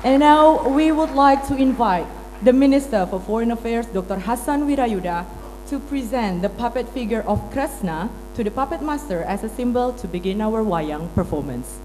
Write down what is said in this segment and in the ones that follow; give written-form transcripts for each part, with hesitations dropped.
And now we would like to invite the Minister for Foreign Affairs, Dr. Hassan Wirayuda, to present the puppet figure of Kresna to the puppet master as a symbol to begin our wayang performance.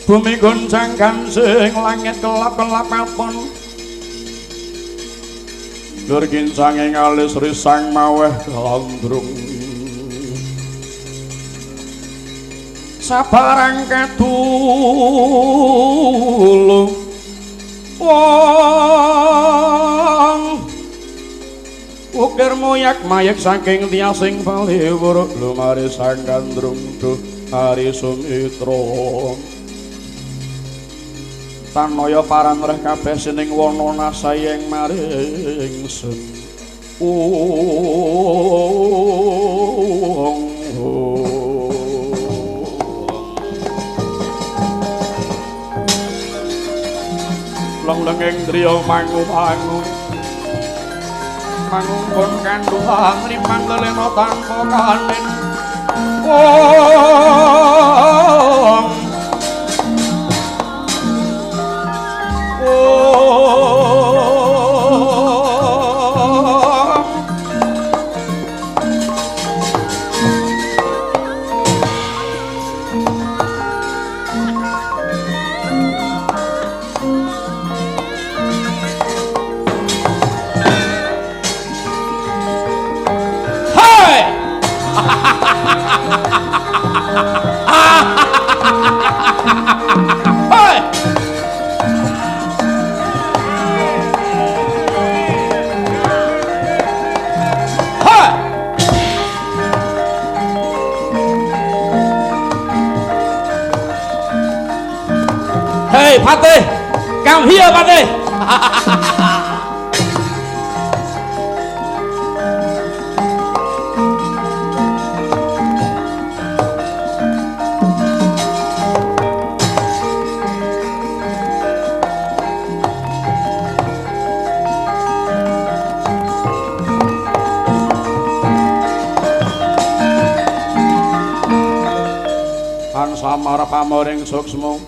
Bumi goncang gansing langit kelap-kelap apun Dur gincanging alis risang maweh gandrung Sabarang katulung wong ukir moyak mayek saking tiasing paliwur lumari sang gandrung duh hari sumitra Tanaya paranreh kabeh sining wana nasayeng maring sun. Longlenging driya mangu-mangu. Mangungkon kandhuhang limang lelena tanpa kanin. Hey, Patih, come here, Patih. samar pamoring suksma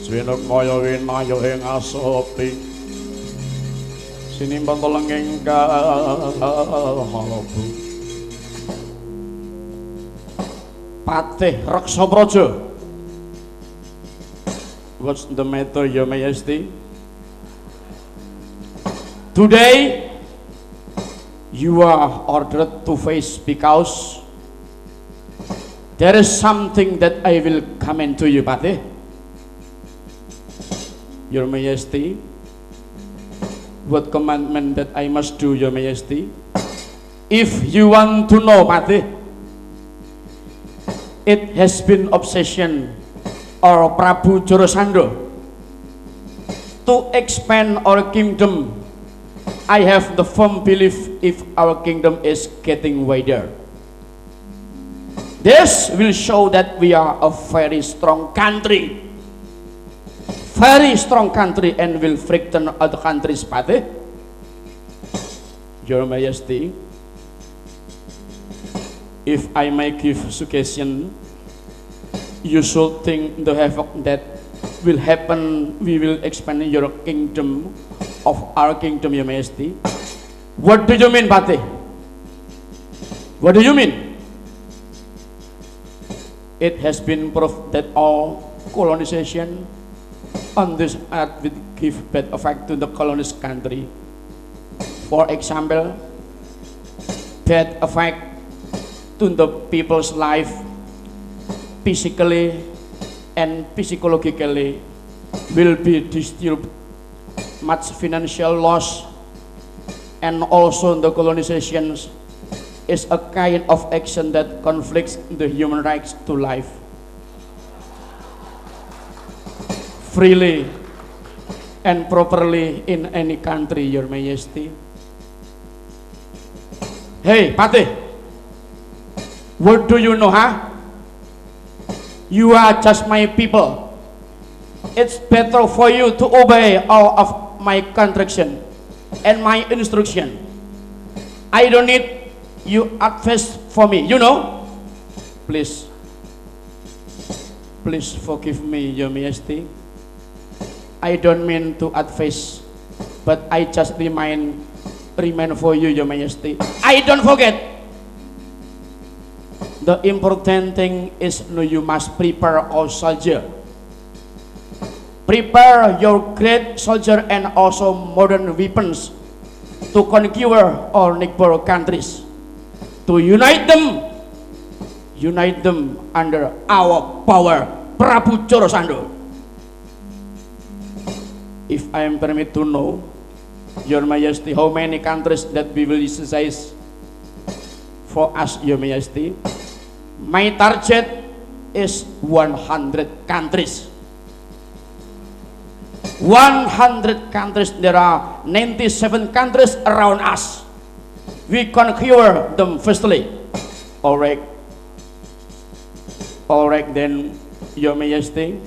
swinuk maya winaya ing asopi sinimpen telenging kalbu Patih Reksapraja. What's the matter, Your Majesty? Today you are ordered to face because there is something that I will comment to you, Patih. Your Majesty, what commandment that I must do, Your Majesty? If you want to know, Patih, it has been obsession or Prabu Jorosandho to expand our kingdom. I have the firm belief if our kingdom is getting wider, this will show that we are a very strong country, and will frighten other countries, Patih. Your Majesty, if I may give suggestion, you should think the havoc that will happen. We will expand your kingdom of our kingdom, Your Majesty. What do you mean, Patih? What do you mean? It has been proved that all colonization on this earth will give bad effect to the colonized country. For example, bad effect to the people's life, physically and psychologically, will be disturbed, much financial loss, and also the colonization is a kind of action that conflicts the human rights to life freely and properly in any country, Your Majesty. Hey, Patih, what do you know, huh? You are just my people. It's better for you to obey all of my contraction and my instruction. I don't need you advice for me, you know. Please forgive me, Your Majesty. I don't mean to advise, but I just remind for you, Your Majesty. I don't forget. The important thing is you must prepare all soldier. Prepare your great soldier and also modern weapons to conquer all neighbor countries, to unite them under our power, Prabu Jorosandho. If I am permitted to know, Your Majesty, how many countries that we will exercise for us, Your Majesty? My target is 100 countries. 100 countries. There are 97 countries around us. We conquer them firstly. Alright, then, Your Majesty,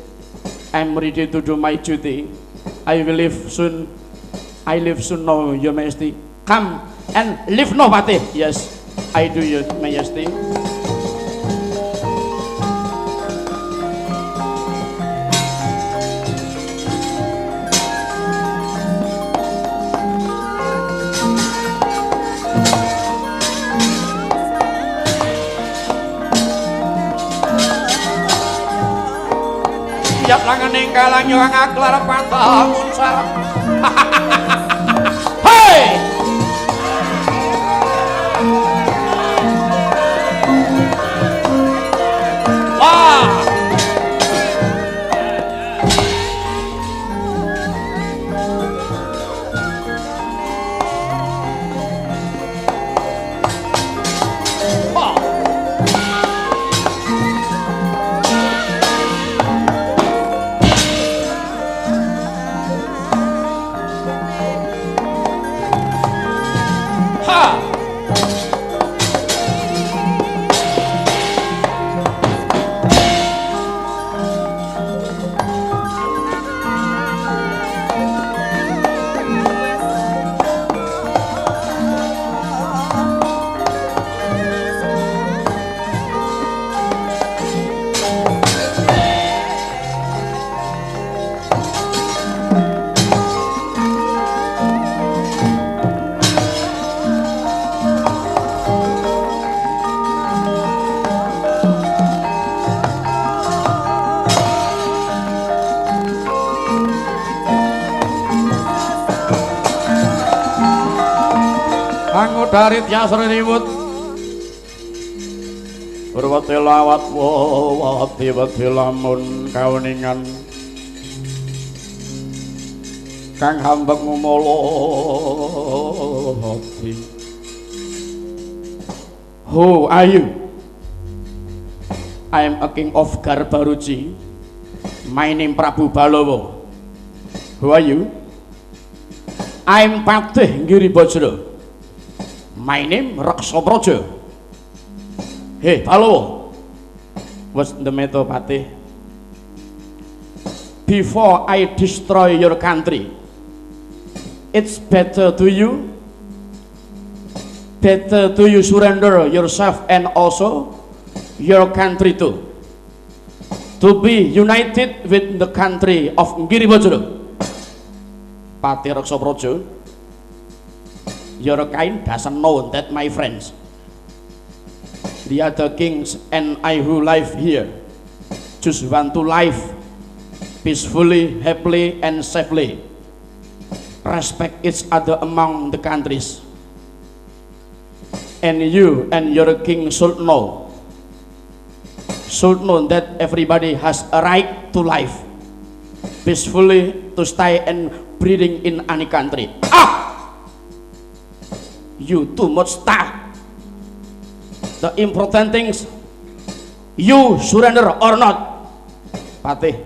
I'm ready to do my duty. I will leave soon. I leave soon now, Your Majesty. Come and leave now, Patih. Yes, I do, Your Majesty. Siap langaning kalang yo ngaklar pantamun sareng. Hei! Wah! Anggo dari tiasri riwut Urwati lawat wati lamun kauningan Kang hambeng ngumoloti Who are you? I am a king of Garbaruci. My name Prabu Balowo. Who are you? I am Patih Giribajra. My name Raksapraja. Hey Balowo. What's the matter, Patih? Before I destroy your country, it's better to you surrender yourself and also your country too, to be united with the country of Giribajra. Patih Raksapraja, your kind doesn't know that, my friends. The other kings and I who live here just want to live peacefully, happily and safely, respect each other among the countries. And you and your king should know that everybody has a right to life peacefully, to stay and breeding in any country. You too much talk. The important things, you surrender or not. Patih,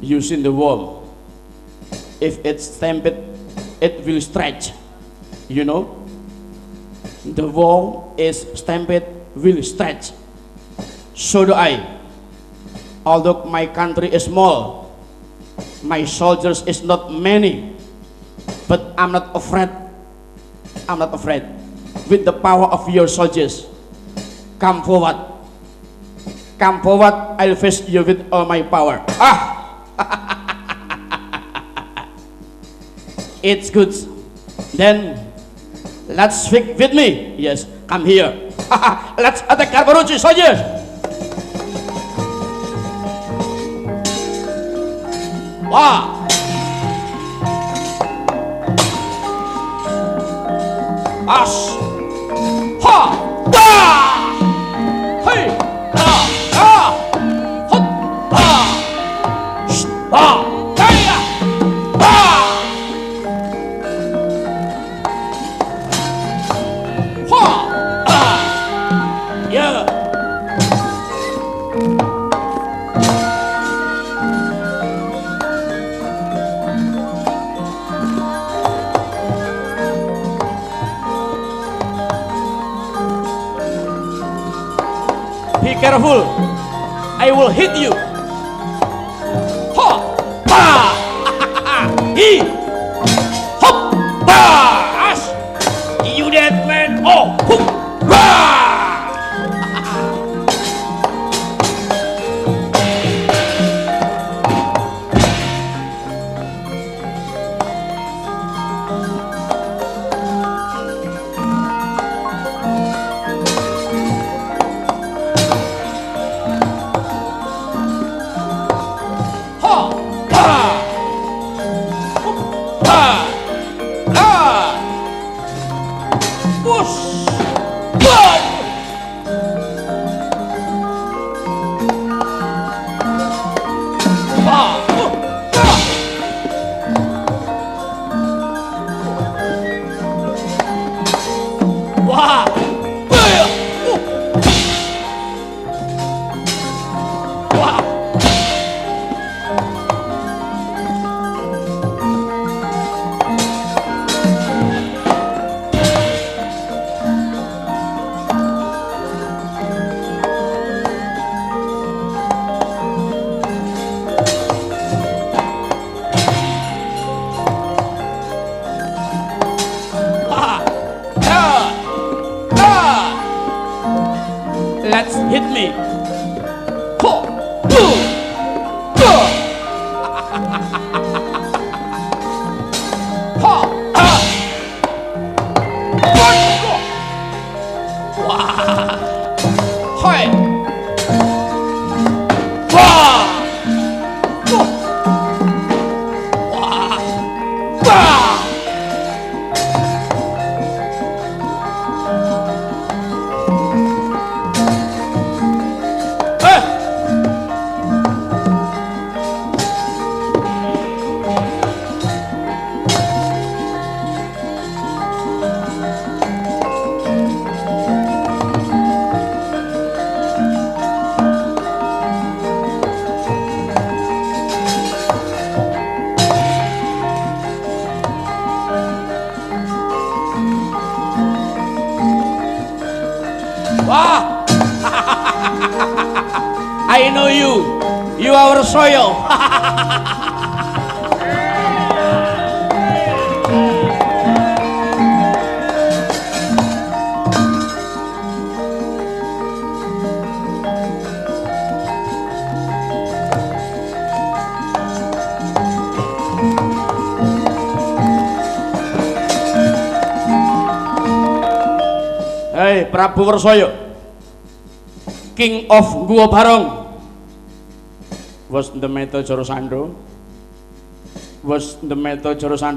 you see the wall, if it's stamped it will stretch, you know. The wall is stamped will stretch. So do I. Although my country is small, my soldiers is not many, but I'm not afraid. I'm not afraid. With the power of your soldiers, come forward. Come forward. I'll face you with all my power. It's good. Then let's speak with me. Yes, come here. Let's attack Garbaruci, soldiers. Wah. As. Ha. Da. Hey. Da. Da. Hut. Da. Sh. Da. Kaya. Da. Ha. Da. Yeah. Be careful, I will hit you. Ha! Ba! He! Hop! Ba! As! You dead man! Oh! Hoop! Ba! Let's hit me. Ho! I know you. You are soil. Hey, Prabu Wersoyo, King of Gua Barong, was the Meto Jorosando,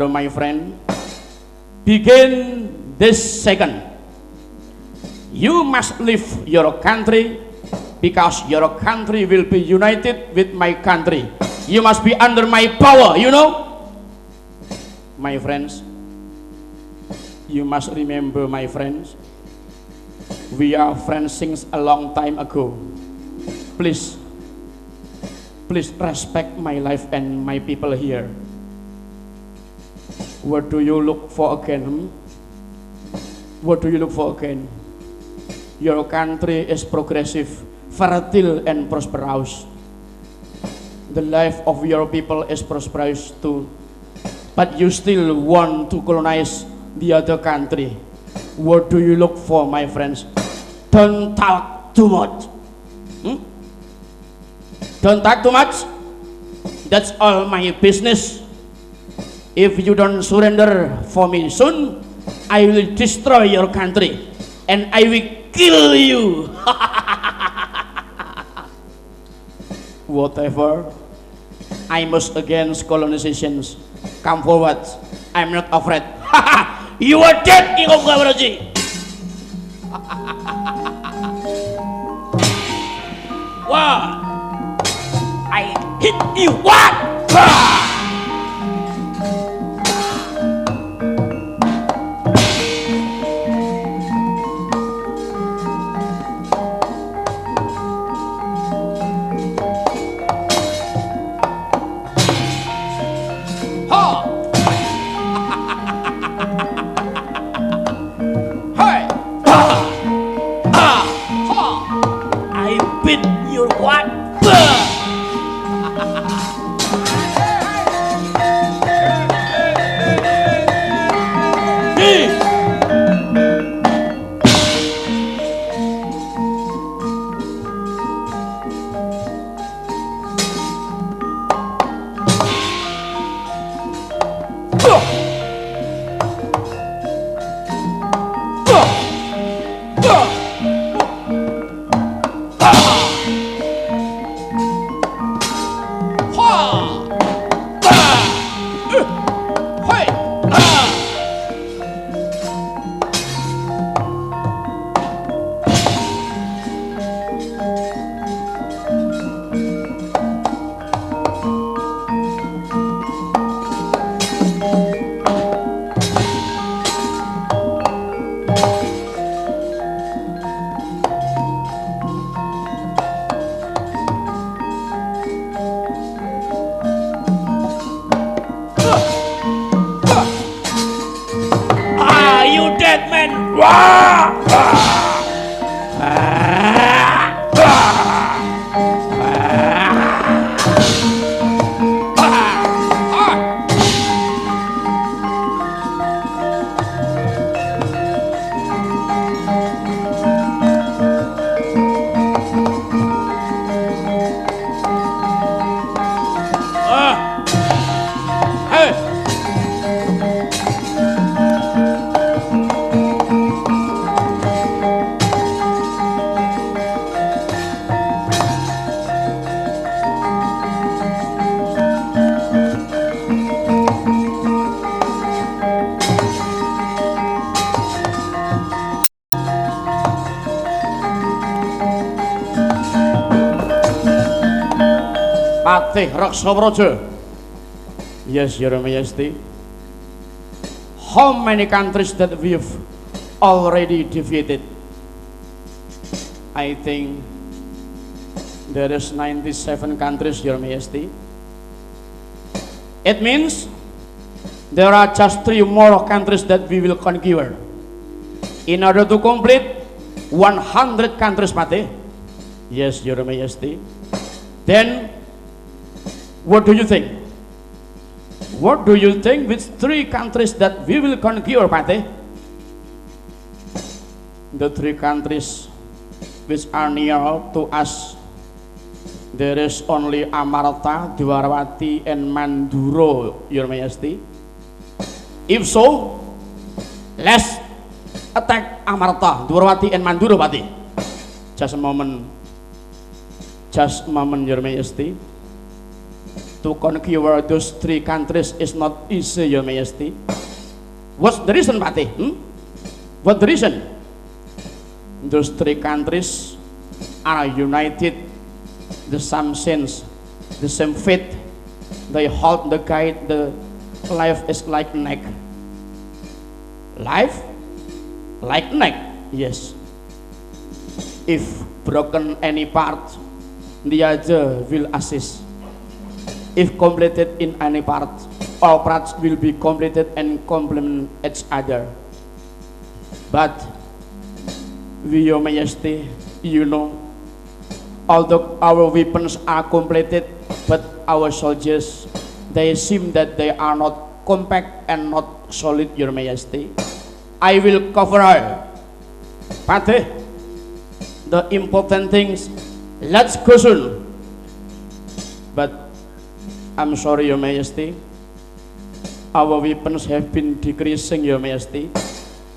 my friend. Begin this second. You must leave your country because your country will be united with my country. You must be under my power, you know? My friends, you must remember, my friends, we are friends since a long time ago. Please respect my life and my people here. What do you look for again? What do you look for again? Your country is progressive, fertile and prosperous. The life of your people is prosperous too. But you still want to colonize the other country. What do you look for, my friends? Don't talk too much. Don't talk too much. That's all my business. If you don't surrender for me soon, I will destroy your country and I will kill you. Whatever. I must against colonizations. Come forward. I'm not afraid. You are dead, King of Gabaraji. Wow. I hit you. What? Patih Raksabaraja. Yes, Your Majesty. How many countries that we've already defeated? I think there is 97 countries, Your Majesty. It means there are just 3 more countries that we will conquer in order to complete 100 countries, Patih. Yes, Your Majesty. Then, what do you think? What do you think which three countries that we will conquer, Pate? The three countries which are near to us. There is only Amarta, Dwarawati, and Manduro, Your Majesty. If so, let's attack Amarta, Dwarawati, and Manduro, Pati. Just a moment. Just a moment, Your Majesty. To conquer those three countries is not easy, Your Majesty. What's the reason, Pati? What the reason? Those three countries are united, the same sense, the same faith. They hold the guide. The life is like neck. Life like neck. Yes. If broken any part, the other will assist. If completed in any part, all parts will be completed and complement each other. But we, Your Majesty, you know, although our weapons are completed, but our soldiers, they seem that they are not compact and not solid, Your Majesty. I will cover her. Pate, the important things, let's go soon. But I'm sorry, Your Majesty, our weapons have been decreasing, Your Majesty.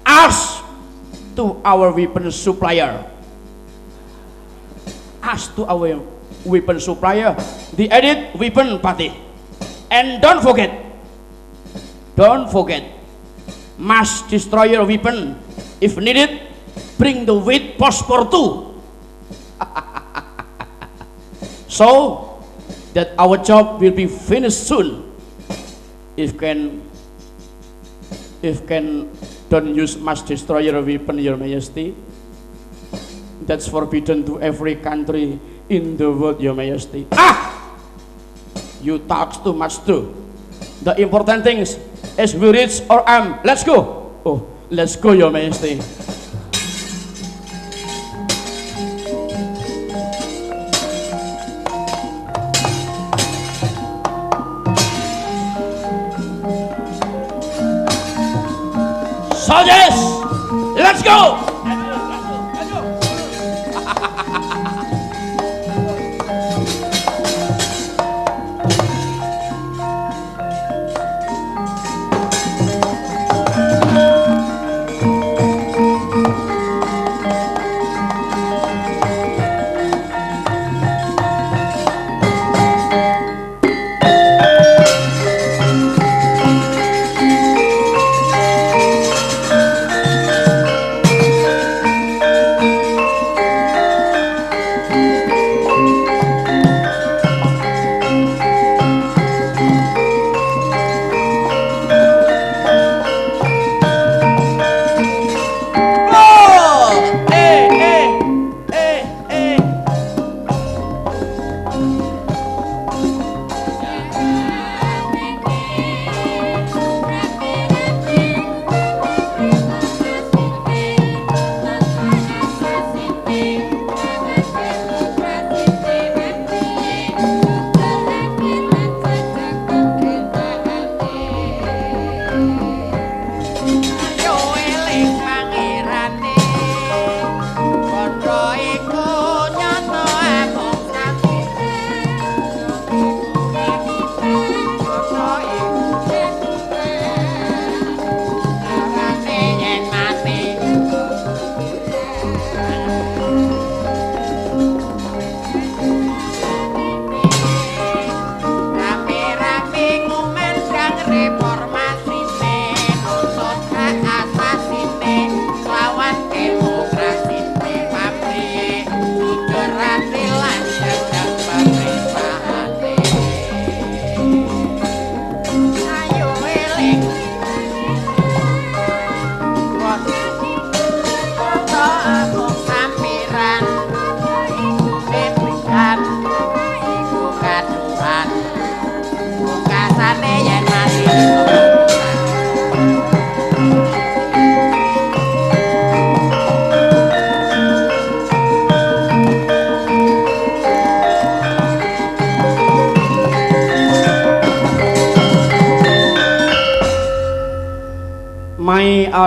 Ask to our weapon supplier. Ask to our weapon supplier the added weapon, Pati. And don't forget, mass destroyer weapon. If needed, bring the weight phosphor too. So that our job will be finished soon. If can don't use mass destroyer weapon, Your Majesty. That's forbidden to every country in the world, Your Majesty. You talk too much too. The important things is we reach our aim. Let's go. Oh, let's go, Your Majesty. Soldiers, let's go!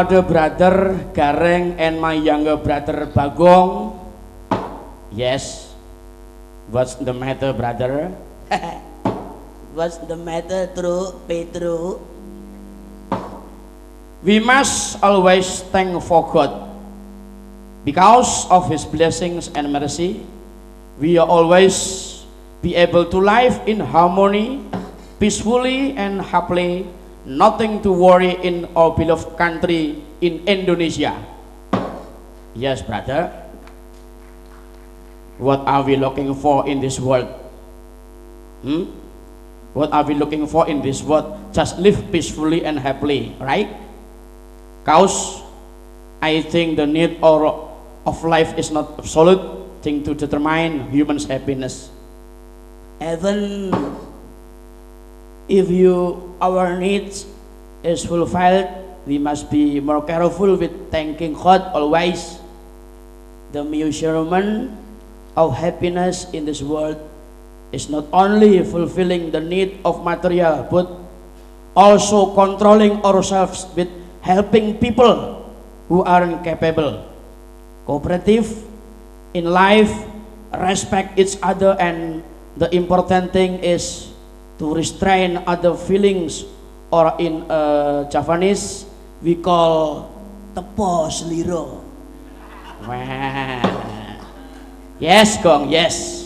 elder brother Gareng and my younger brother Bagong. Yes. What's the matter, brother? What's the matter, Petro? We must always thank for God. Because of His blessings and mercy, we are always be able to live in harmony, peacefully and happily, nothing to worry in our beloved country in Indonesia. Yes, brother. What are we looking for in this world? What are we looking for in this world? Just live peacefully and happily, right? Cause I think the need of life is not absolute thing to determine human's happiness. Even if our needs is fulfilled, we must be more careful with thanking God always. The measurement of happiness in this world is not only fulfilling the need of material, but also controlling ourselves with helping people who aren't capable. Cooperative in life, respect each other, and the important thing is to restrain other feelings, or in Javanese we call tepo seliro. Yes, Gong, yes.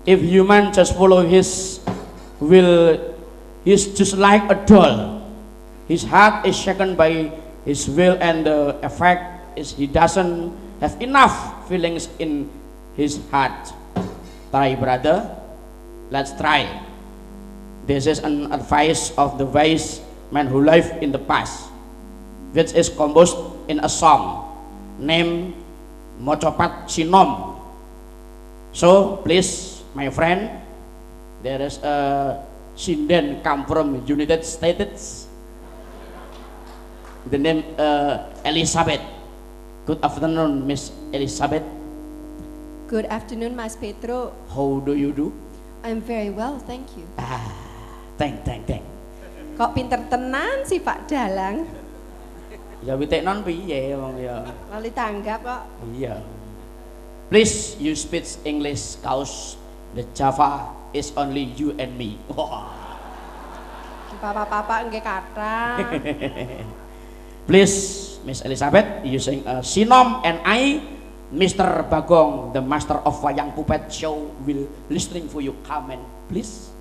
If human just follow his will, he's just like a doll. His heart is shaken by his will, and the effect is he doesn't have enough feelings in his heart. Try, brother. Let's try. This is an advice of the wise man who lived in the past, which is composed in a song named Mocopat Sinom. So please, my friend, there is a Sinden come from United States. The name Elizabeth. Good afternoon, Miss Elizabeth. Good afternoon, Mas Petro. How do you do? I'm very well, thank you. Thank. Kok pinter tenan sih Pak Dalang? Ya witek non piye wong ya. Lali tanggap kok. Iya. Please you speak English cause the Java is only you and me. Papa-papa nggih kata. Please, Miss Elizabeth, you sing Sinom, and I, Mr. Bagong, the master of wayang puppet show, will listening for you. Come and please.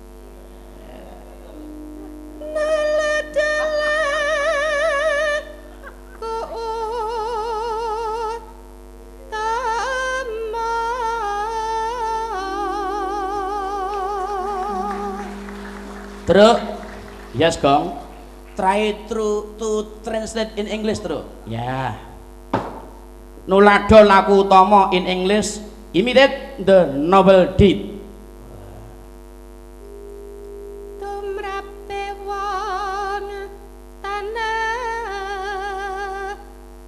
True. Yes, Gong. Try to translate in English, Tru. Ya. Nuladha laku utama in English, imitate the noble deed. Tumrape wong tanah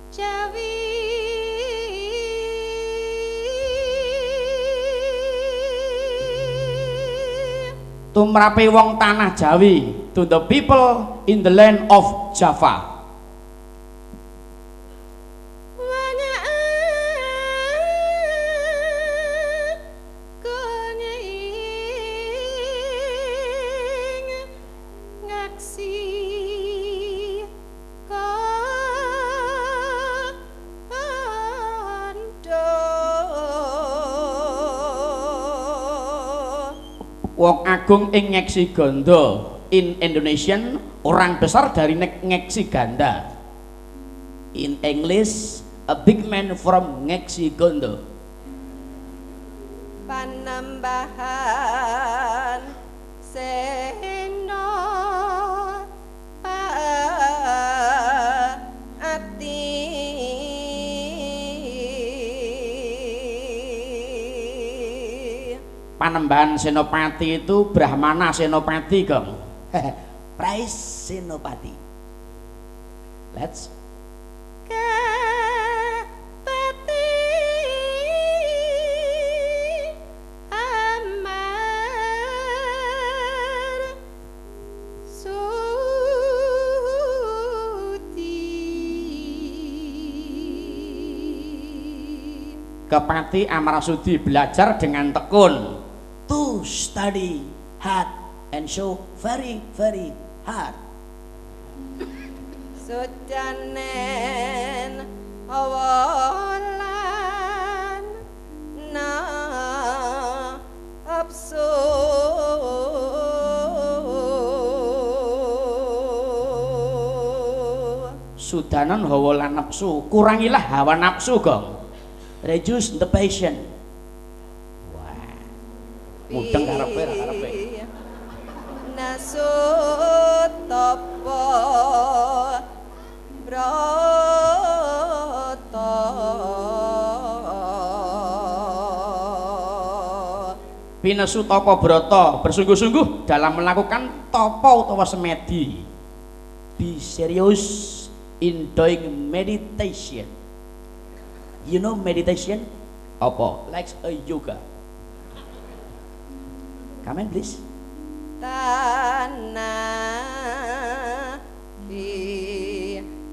Jawi. Tumrape wong tanah Jawi, to the people in the land of Java. Wong agung ing ngeksi ganda. In Indonesian, orang besar dari ngeksi ganda. In English, a big man from ngeksi gondo. Panambahan seno Panembahan Senopati itu Brahmana Senopati, Gong. Price Senopati. Let's Kepati Amarasudi belajar dengan tekun. To study hard and show very very hard. Sudanen awalan na absu Sudanan hawa lan nafsu, kurangilah hawa nafsu, Gong. Reduce the passion. Mudeng karepe ra karepe. nasut tapa brata Pinesu tapa brata, bersungguh-sungguh dalam melakukan tapa utawa semedi. Be serious in doing meditation. You know meditation? Apa? Like a yoga. Come on, please. tanah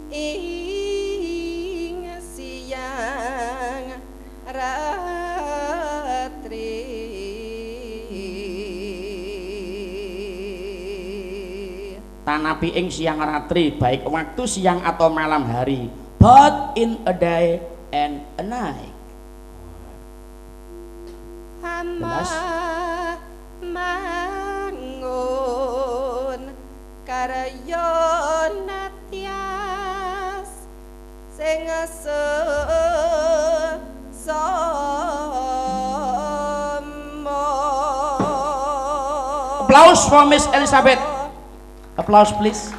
ing siang ratri Tanapi ing siang ratri, baik waktu siang atau malam hari. Both in a day and a night. hama mangun karya natyas sing Applause for Miss Elizabeth. Applause please.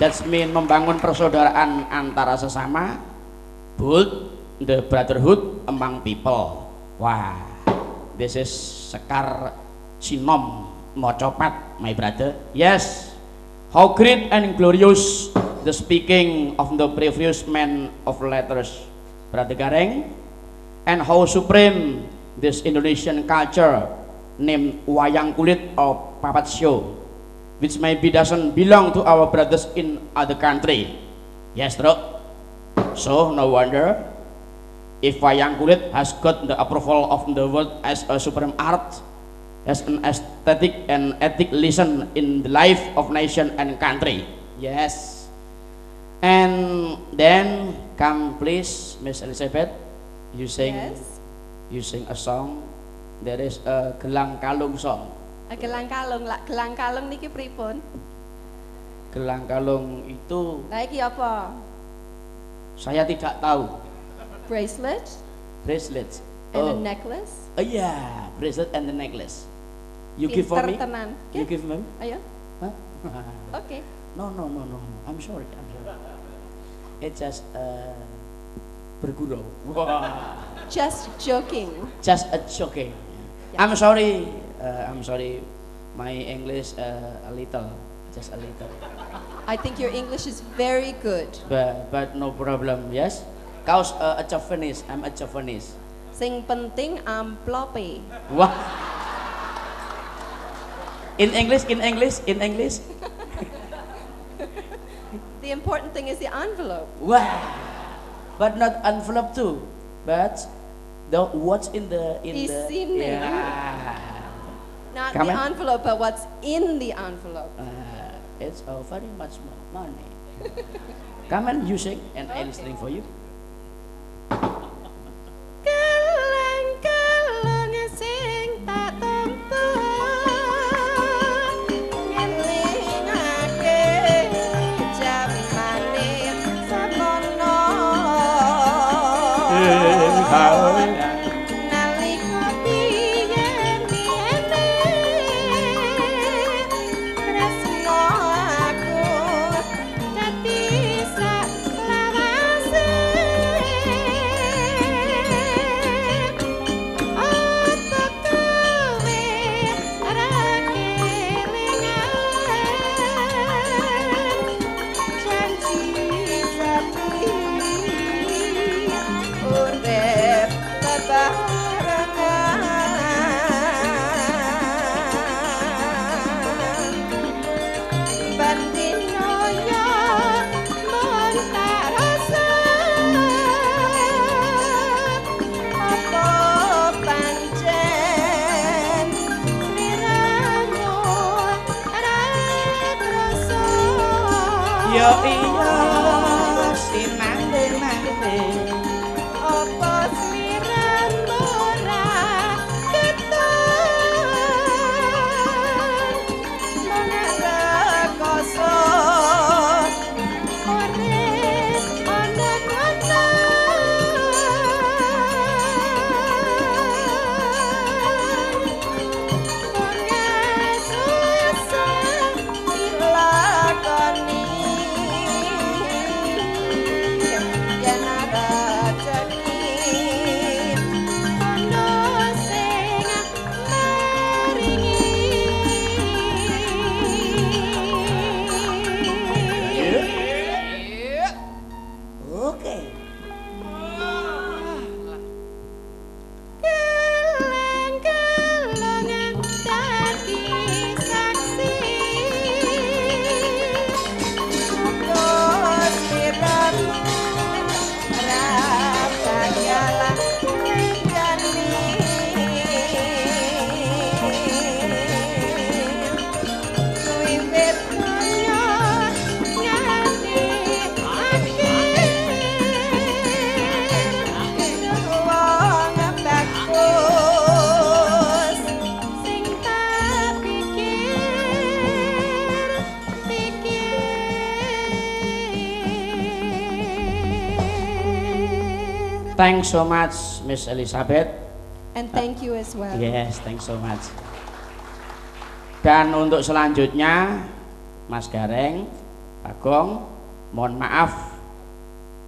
That's mean membangun persaudaraan antara sesama, build the brotherhood among people. Wah, this is Sekar Sinom Mocopat, my brother. Yes, how great and glorious the speaking of the previous man of letters, Brother Gareng, and how supreme this Indonesian culture named wayang kulit or puppet show, which maybe doesn't belong to our brothers in other country. Yes, bro. So no wonder if wayang kulit has got the approval of the world as a supreme art, as an aesthetic and ethic lesson in the life of nation and country. Yes. And then come please, Miss Elizabeth, you sing. yes You sing a song. There is a Gelang Kalung song. gelang kalung lah gelang kalung niki pripun Gelang kalung itu lah iki apa saya tidak tahu. bracelet Bracelets. and a Oh, necklace yeah, bracelet and the necklace. You give for me? Pinter tenan. You give me? ayo Huh? oke No. I'm sorry. It's just bergurau. Wah. just joking Just a joking. Yeah. I'm sorry. My English a little, just a little. I think your English is very good But no problem. Yes. Kaus a Javanese. I'm a Javanese. sing penting amplope Wah. In English. the important thing is the envelope Wah. But not envelope too. But the what's in the Isinya. yeah. not Come the on. envelope but what's in the envelope It's very much more money. Come on, you sing and I'll sing for you. Gelang-gelang sing tak tampa ngelingake jamane samono nalika biyen-biyene tresno aku dadi saklawase apa kowe ora kelingan janji sapi urip sinanding-nanding. Apa sliramu ora keton mongrekoso urip ana kono susah dilakoni yen ora rezeki ana sing maringi. Oke. Keleng-kelongan dadi saksi Terus diramu Rabanyala Menjani Wiwit dunya nganti akhir Wong bagus sing tak pikir-pikir. Thanks so much, Miss Elizabeth. And thank you as well. Yes, thanks so much. Dan untuk selanjutnya, Mas Gareng, Pak Gong, mohon maaf,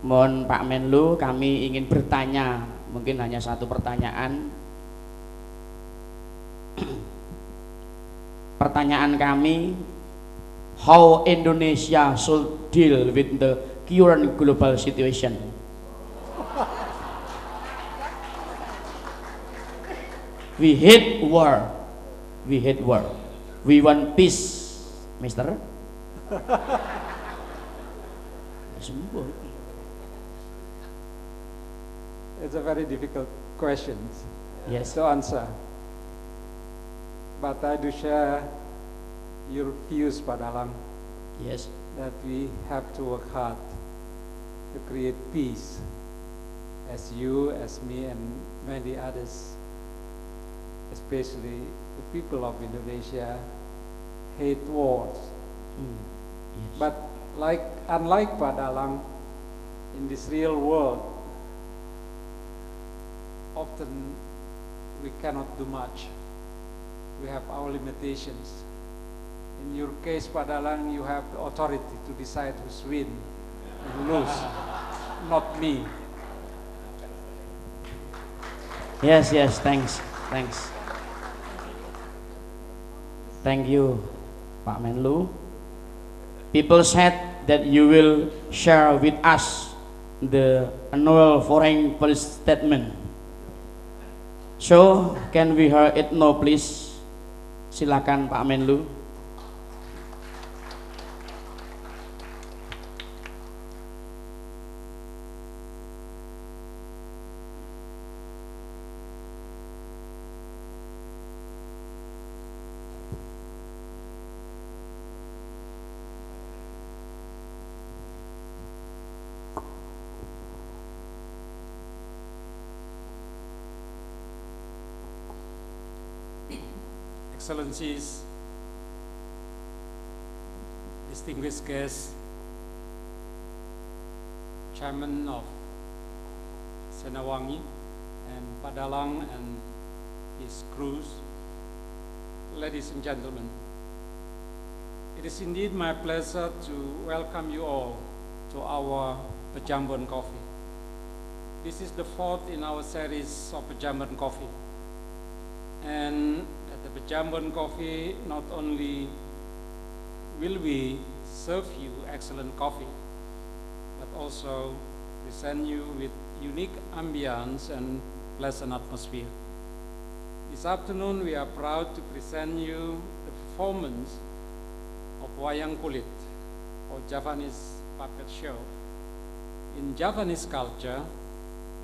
mohon Pak Menlu, kami ingin bertanya, mungkin hanya satu pertanyaan. Pertanyaan kami, how Indonesia should deal with the current global situation? We hate war. We hate war. We want peace, Mister. Sembuh. It's a very difficult question Yes. to answer. But I do share your views, Pak Dalang, Yes. that we have to work hard to create peace, as you, as me, and many others, especially the people of Indonesia, hate wars. Yes. But unlike Pak Dalang, in this real world, often we cannot do much. We have our limitations. In your case, Pak Dalang, you have the authority to decide who's win and lose, not me. Yes, yes, thanks. Thank you, Pak Menlu. People said that you will share with us the annual foreign policy statement. So, can we hear it now, please? Silakan, Pak Menlu. Excellencies, distinguished guests, Chairman of Senawangi and Pak Dalang and his crews, ladies and gentlemen, it is indeed my pleasure to welcome you all to our Pejambon Coffee. This is the fourth in our series of Pejambon Coffee. And at the Pejambon Coffee, not only will we serve you excellent coffee, but also present you with unique ambience and pleasant atmosphere. This afternoon, we are proud to present you the performance of Wayang Kulit, or Javanese puppet show. In Javanese culture,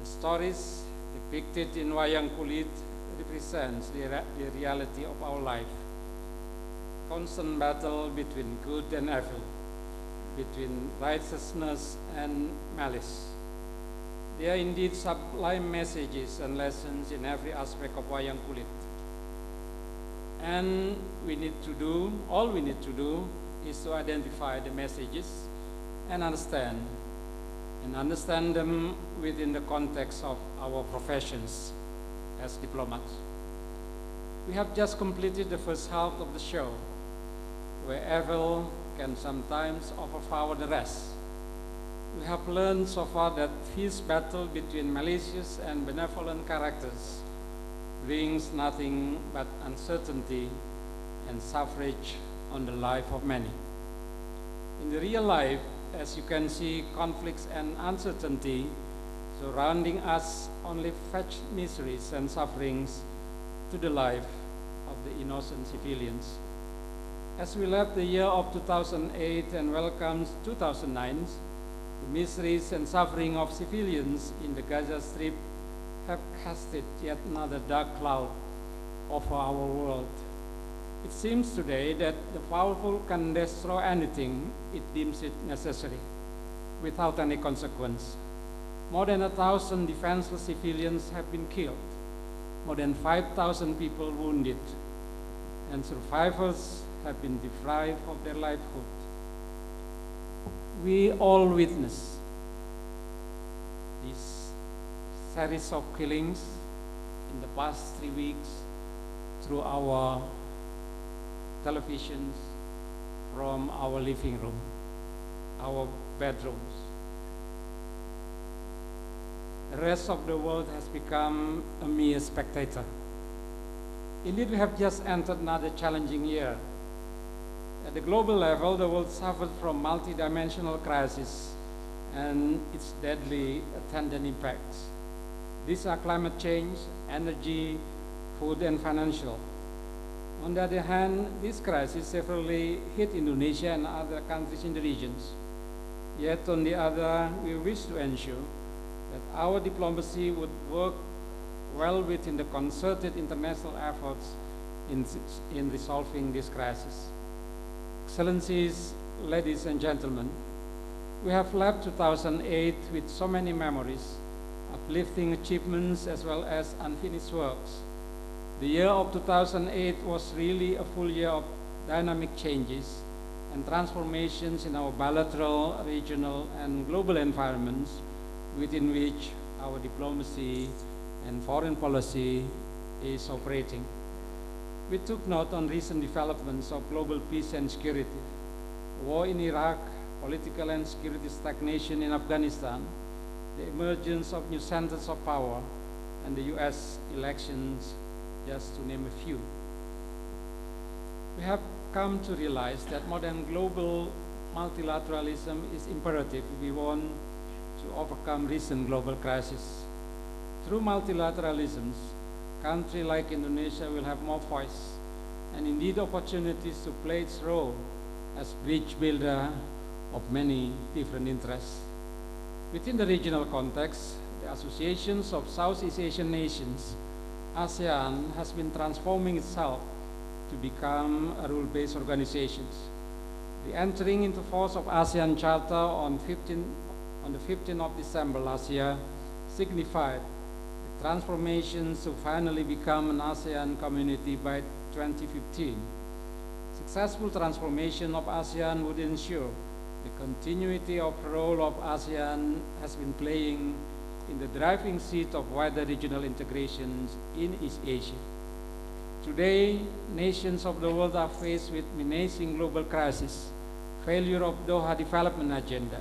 the stories depicted in Wayang Kulit represents the reality of our life, constant battle between good and evil, between righteousness and malice. There are indeed sublime messages and lessons in every aspect of wayang kulit. And all we need to do is to identify the messages and understand them within the context of our professions as diplomats. We have just completed the first half of the show, where evil can sometimes overpower the rest. We have learned so far that fierce battle between malicious and benevolent characters brings nothing but uncertainty and suffrage on the life of many. In the real life, as you can see, conflicts and uncertainty surrounding us only fetch miseries and sufferings to the life of the innocent civilians. As we left the year of 2008 and welcomes 2009, the miseries and suffering of civilians in the Gaza Strip have casted yet another dark cloud over our world. It seems today that the powerful can destroy anything it deems it necessary, without any consequence. More than 1,000 defenseless civilians have been killed, more than 5,000 people wounded, and survivors have been deprived of their livelihood. We all witness this series of killings in the past 3 weeks through our televisions, from our living room, our bedrooms. The rest of the world has become a mere spectator. Indeed, we have just entered another challenging year. At the global level, the world suffered from multidimensional crisis and its deadly attendant impacts. These are climate change, energy, food, and financial. On the other hand, this crisis severely hit Indonesia and other countries in the regions. Yet, on the other, we wish to ensure that our diplomacy would work well within the concerted international efforts in resolving this crisis. Excellencies, ladies and gentlemen, we have left 2008 with so many memories, uplifting achievements as well as unfinished works. The year of 2008 was really a full year of dynamic changes and transformations in our bilateral, regional, and global environments within which our diplomacy and foreign policy is operating. We took note on recent developments of global peace and security, war in Iraq, political and security stagnation in Afghanistan, the emergence of new centers of power, and the US elections, just to name a few. We have come to realize that modern global multilateralism is imperative if we want to overcome recent global crises. Through multilateralism, countries like Indonesia will have more voice and indeed opportunities to play its role as bridge builder of many different interests. Within the regional context, the associations of Southeast Asian nations, ASEAN, has been transforming itself to become a rule-based organization. The entering into force of ASEAN Charter on the 15th of December last year signified the transformation to finally become an ASEAN community by 2015. Successful transformation of ASEAN would ensure the continuity of the role of ASEAN has been playing in the driving seat of wider regional integrations in East Asia. Today, nations of the world are faced with menacing global crisis, failure of Doha development agenda,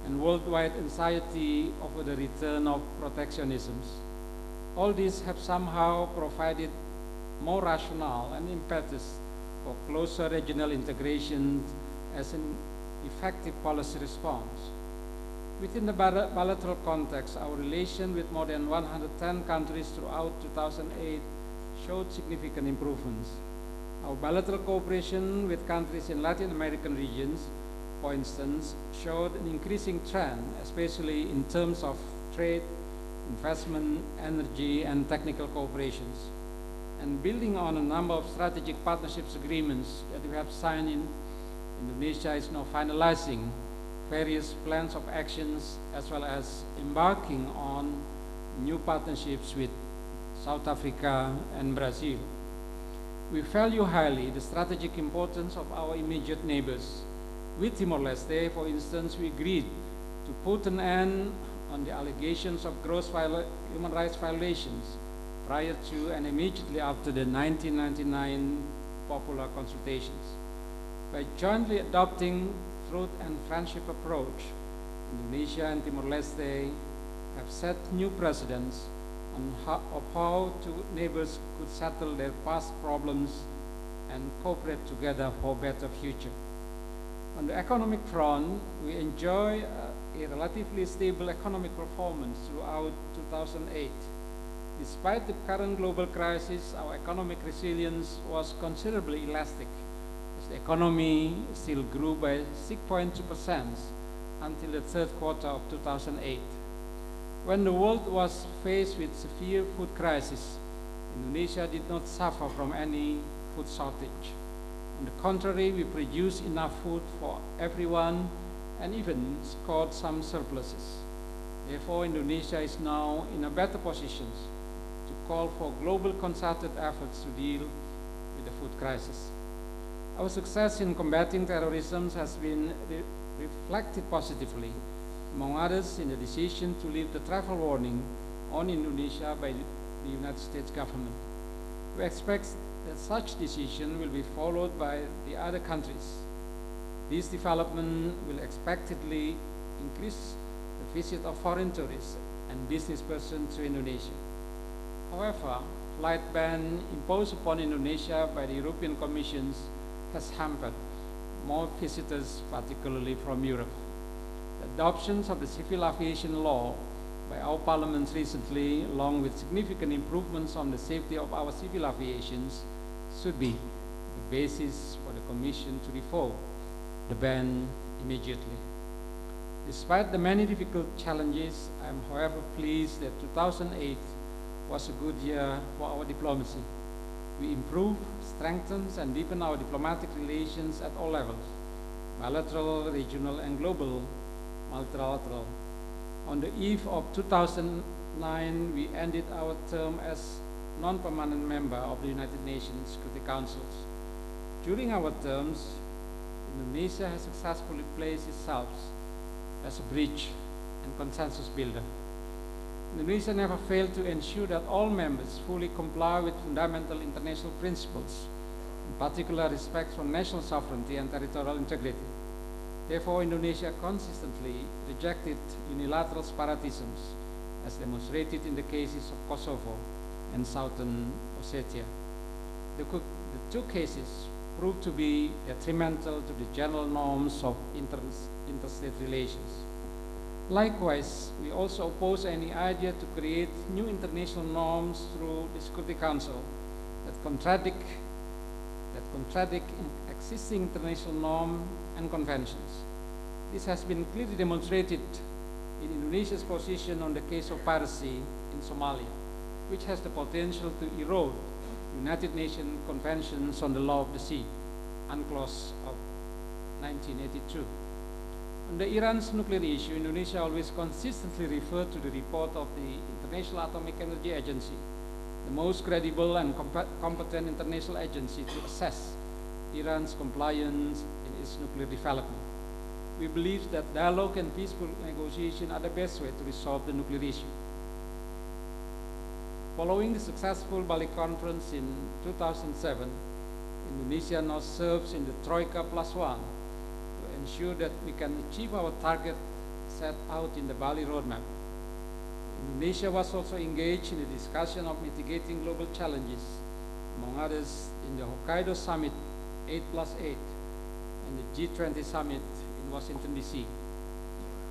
and worldwide anxiety over the return of protectionisms. All these have somehow provided more rationale and impetus for closer regional integration as an effective policy response. Within the bilateral context, our relation with more than 110 countries throughout 2008 showed significant improvements. Our bilateral cooperation with countries in Latin American regions, for instance, showed an increasing trend, especially in terms of trade, investment, energy, and technical cooperations. And building on a number of strategic partnerships agreements that we have signed in, Indonesia is now finalizing various plans of actions as well as embarking on new partnerships with South Africa and Brazil. We value highly the strategic importance of our immediate neighbors. With Timor-Leste, for instance, we agreed to put an end on the allegations of gross human rights violations prior to and immediately after the 1999 popular consultations. By jointly adopting truth and friendship approach, Indonesia and Timor-Leste have set new precedents on how two neighbors could settle their past problems and cooperate together for a better future. On the economic front, we enjoy a relatively stable economic performance throughout 2008. Despite the current global crisis, our economic resilience was considerably elastic, as the economy still grew by 6.2% until the third quarter of 2008. When the world was faced with severe food crisis, Indonesia did not suffer from any food shortage. On the contrary, we produced enough food for everyone and even scored some surpluses. Therefore, Indonesia is now in a better position to call for global concerted efforts to deal with the food crisis. Our success in combating terrorism has been reflected positively, among others in the decision to lift the travel warning on Indonesia by the United States government. We expect that such decision will be followed by the other countries. This development will expectedly increase the visit of foreign tourists and business persons to Indonesia. However, flight ban imposed upon Indonesia by the European Commission has hampered more visitors, particularly from Europe. The adoption of the civil aviation law by our parliament recently, along with significant improvements on the safety of our civil aviation, should be the basis for the Commission to revoke the ban immediately. Despite the many difficult challenges, I am however pleased that 2008 was a good year for our diplomacy. We improved, strengthened, and deepened our diplomatic relations at all levels, bilateral, regional, and global, multilateral. On the eve of 2009, we ended our term as non-permanent member of the United Nations Security Councils. During our terms, Indonesia has successfully placed itself as a bridge and consensus builder. Indonesia never failed to ensure that all members fully comply with fundamental international principles, in particular respect for national sovereignty and territorial integrity. Therefore, Indonesia consistently rejected unilateral separatisms, as demonstrated in the cases of Kosovo and Southern Ossetia. The two cases proved to be detrimental to the general norms of interstate relations. Likewise, we also oppose any idea to create new international norms through the Security Council that contradict existing international norms and conventions. This has been clearly demonstrated in Indonesia's position on the case of piracy in Somalia, which has the potential to erode United Nations Conventions on the Law of the Sea, UNCLOS of 1982. On the Iran's nuclear issue, Indonesia always consistently referred to the report of the International Atomic Energy Agency, the most credible and competent international agency to assess Iran's compliance in its nuclear development. We believe that dialogue and peaceful negotiation are the best way to resolve the nuclear issue. Following the successful Bali Conference in 2007, Indonesia now serves in the Troika +1 to ensure that we can achieve our target set out in the Bali Roadmap. Indonesia was also engaged in the discussion of mitigating global challenges, among others in the Hokkaido Summit 8+8 and the G20 Summit in Washington, D.C.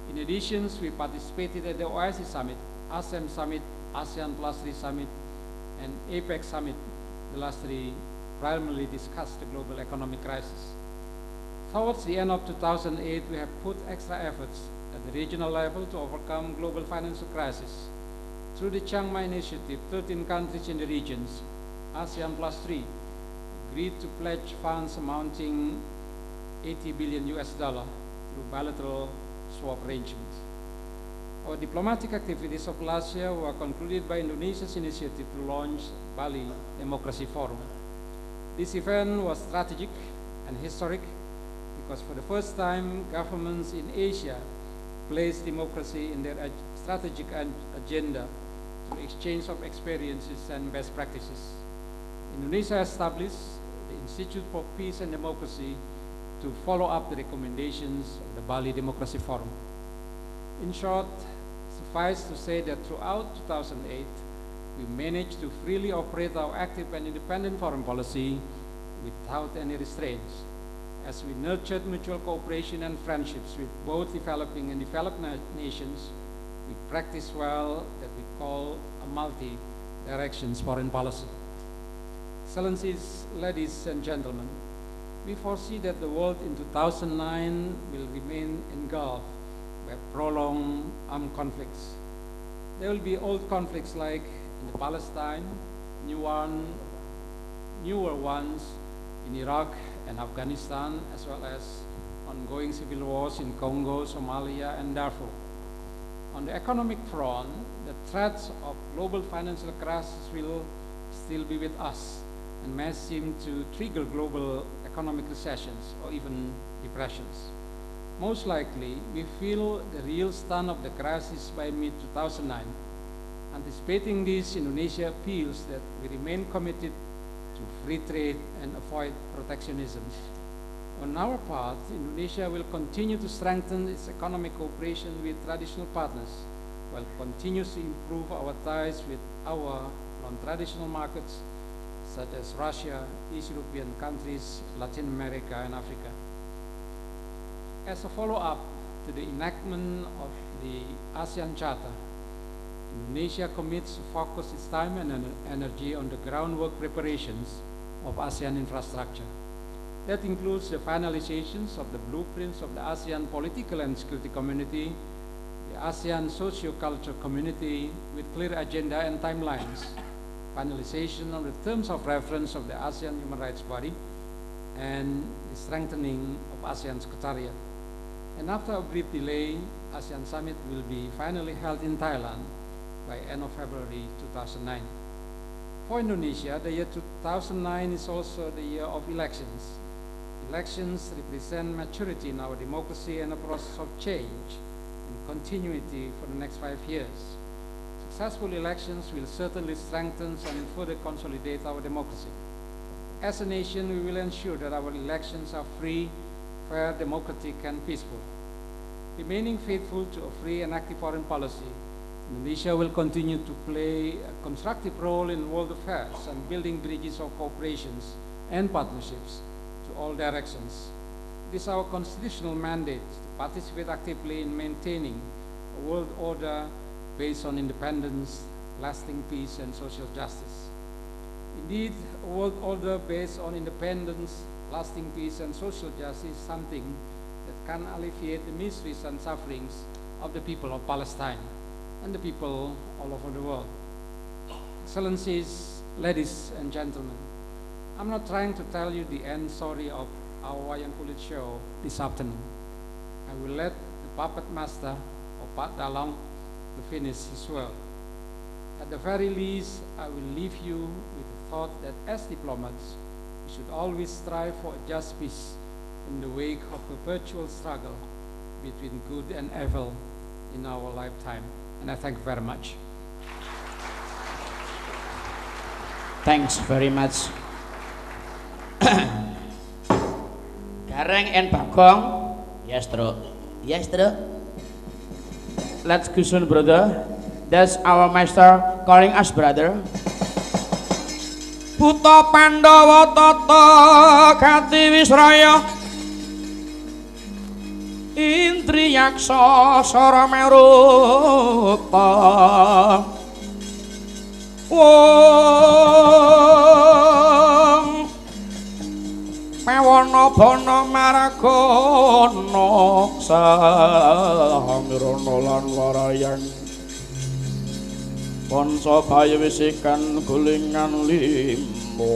In addition, we participated at the OIC Summit, ASEM Summit, ASEAN +3 Summit, and APEC Summit. The last three primarily discussed the global economic crisis. Towards the end of 2008, we have put extra efforts at the regional level to overcome global financial crisis. Through the Chiang Mai Initiative, 13 countries in the regions, ASEAN +3, agreed to pledge funds amounting $80 billion through bilateral swap arrangements. Our diplomatic activities of last year were concluded by Indonesia's initiative to launch Bali Democracy Forum. This event was strategic and historic because for the first time, governments in Asia placed democracy in their strategic agenda through exchange of experiences and best practices. Indonesia established the Institute for Peace and Democracy to follow up the recommendations of the Bali Democracy Forum. In short, suffice to say that throughout 2008, we managed to freely operate our active and independent foreign policy without any restraints, as we nurtured mutual cooperation and friendships with both developing and developed nations. We practiced well that we call a multi-directions foreign policy. Excellencies, ladies and gentlemen, we foresee that the world in 2009 will remain engulfed by prolonged armed conflicts. There will be old conflicts like in the Palestine, newer ones in Iraq and Afghanistan, as well as ongoing civil wars in Congo, Somalia, and Darfur. On the economic front, the threats of global financial crisis will still be with us and may seem to trigger global economic recessions or even depressions. Most likely, we feel the real stand of the crisis by mid-2009. Anticipating this, Indonesia appeals that we remain committed to free trade and avoid protectionism. On our part, Indonesia will continue to strengthen its economic cooperation with traditional partners while continues to improve our ties with our non-traditional markets such as Russia, East European countries, Latin America, and Africa. As a follow-up to the enactment of the ASEAN Charter, Indonesia commits to focus its time and energy on the groundwork preparations of ASEAN infrastructure. That includes the finalizations of the blueprints of the ASEAN Political and Security Community, the ASEAN Socio-Cultural Community with clear agenda and timelines, finalization of the terms of reference of the ASEAN Human Rights Body, and the strengthening of ASEAN Secretariat. And after a brief delay, ASEAN Summit will be finally held in Thailand by end of February 2009. For Indonesia, the year 2009 is also the year of elections. Elections represent maturity in our democracy and a process of change and continuity for the next 5 years. Successful elections will certainly strengthen and further consolidate our democracy. As a nation, we will ensure that our elections are free, fair, democratic, and peaceful. Remaining faithful to a free and active foreign policy, Indonesia will continue to play a constructive role in world affairs and building bridges of cooperations and partnerships to all directions. It is our constitutional mandate to participate actively in maintaining a world order based on independence, lasting peace, and social justice. Indeed, a world order based on independence, lasting peace, and social justice is something that can alleviate the miseries and sufferings of the people of Palestine and the people all over the world. Excellencies, ladies and gentlemen, I'm not trying to tell you the end story of our Wayang Kulit show this afternoon. I will let the puppet master, or Pak Dalang, to finish his work. At the very least, I will leave you with the thought that as diplomats, we should always strive for a just peace in the wake of perpetual struggle between good and evil in our lifetime. And I thank you very much. Thanks very much. Gareng and Bagong. Yes, bro. Yes, bro. Let's go soon, brother. That's our master calling us brother. Buta Pandhawa tata gati Wisraya Indriyaksa Saramerupa wong Pawana bana maragana samirana lan warayang Ponso bayu wisikan gulingan limo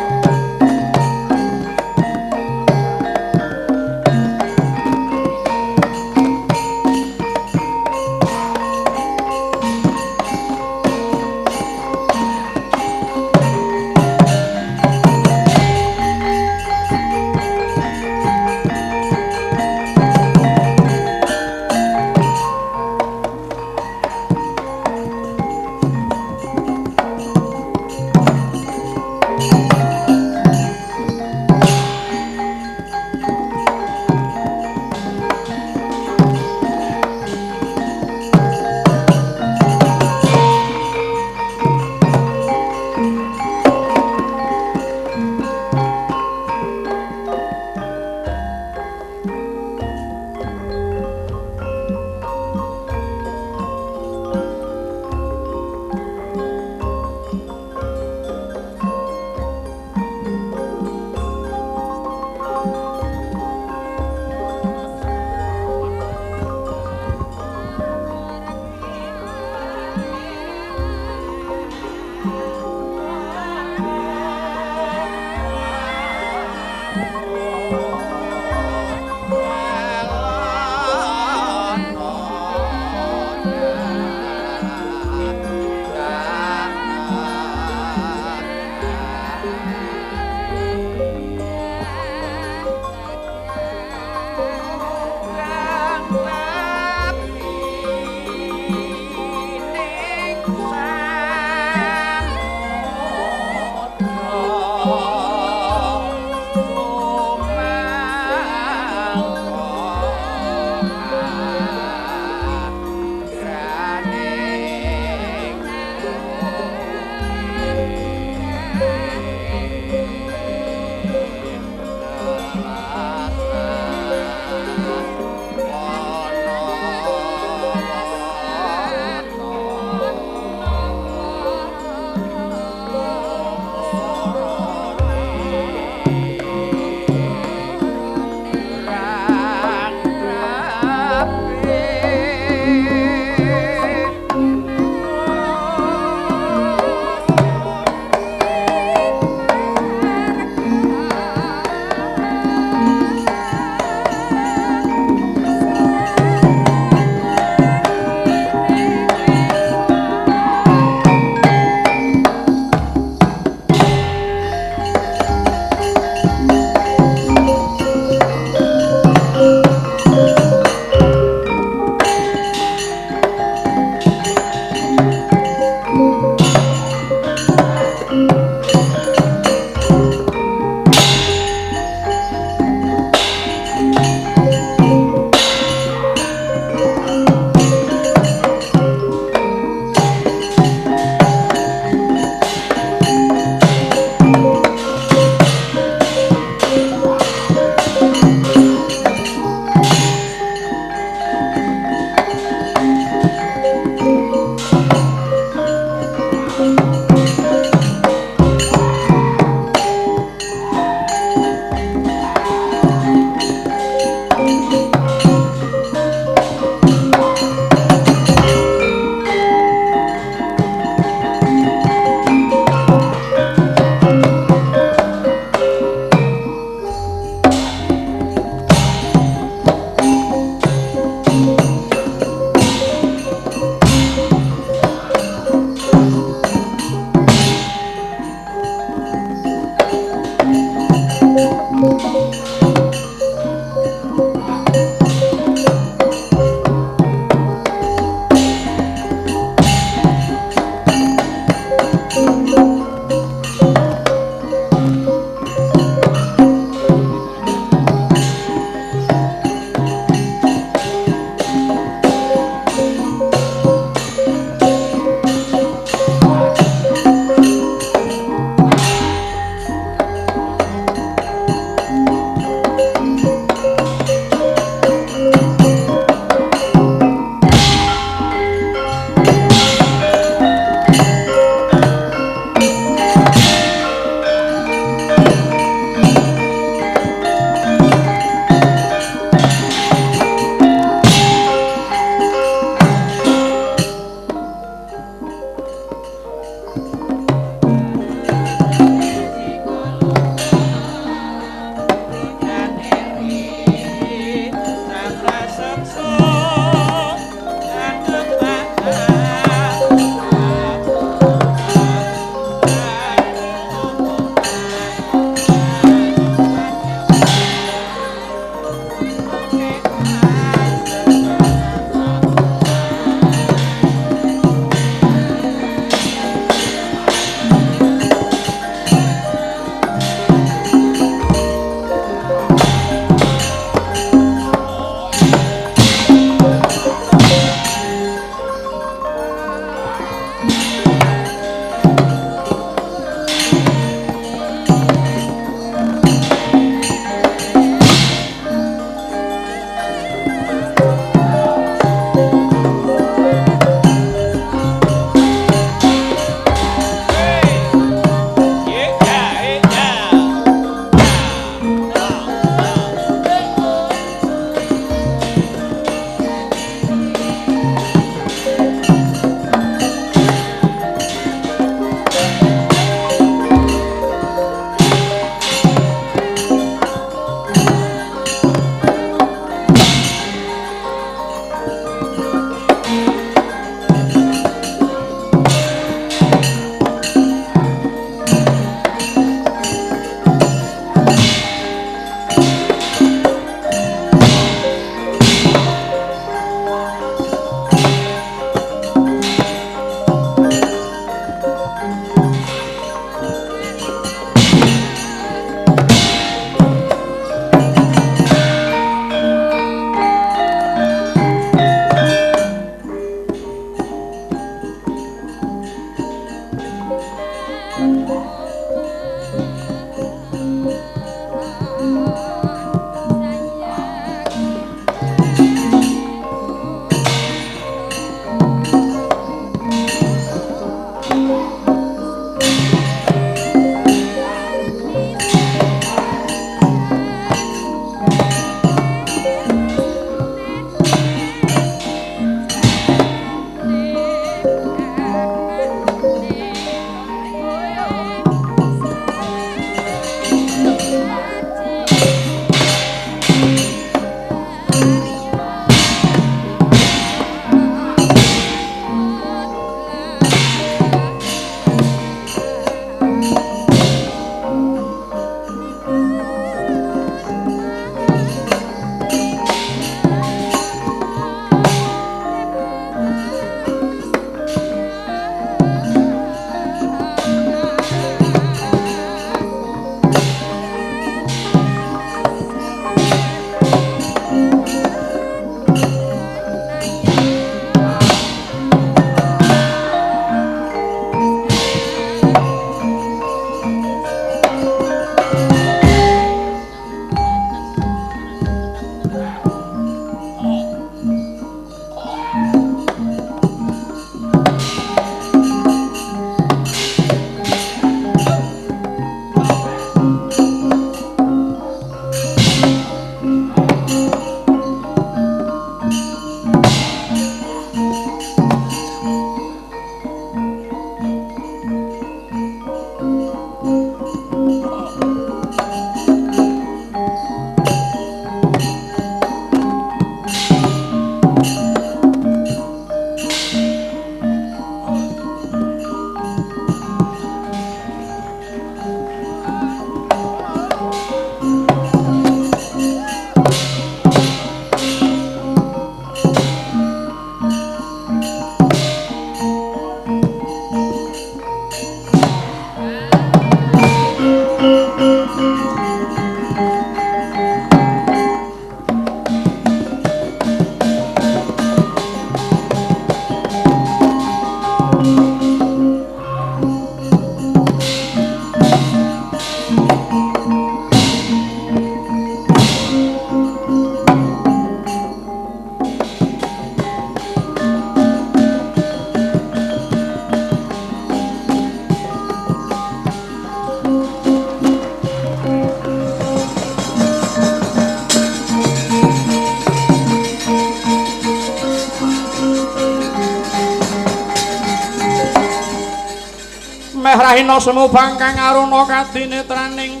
meh rahina semu bangkang aruna katinetraning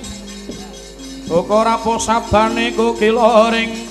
uga rapuh sabane kukiloring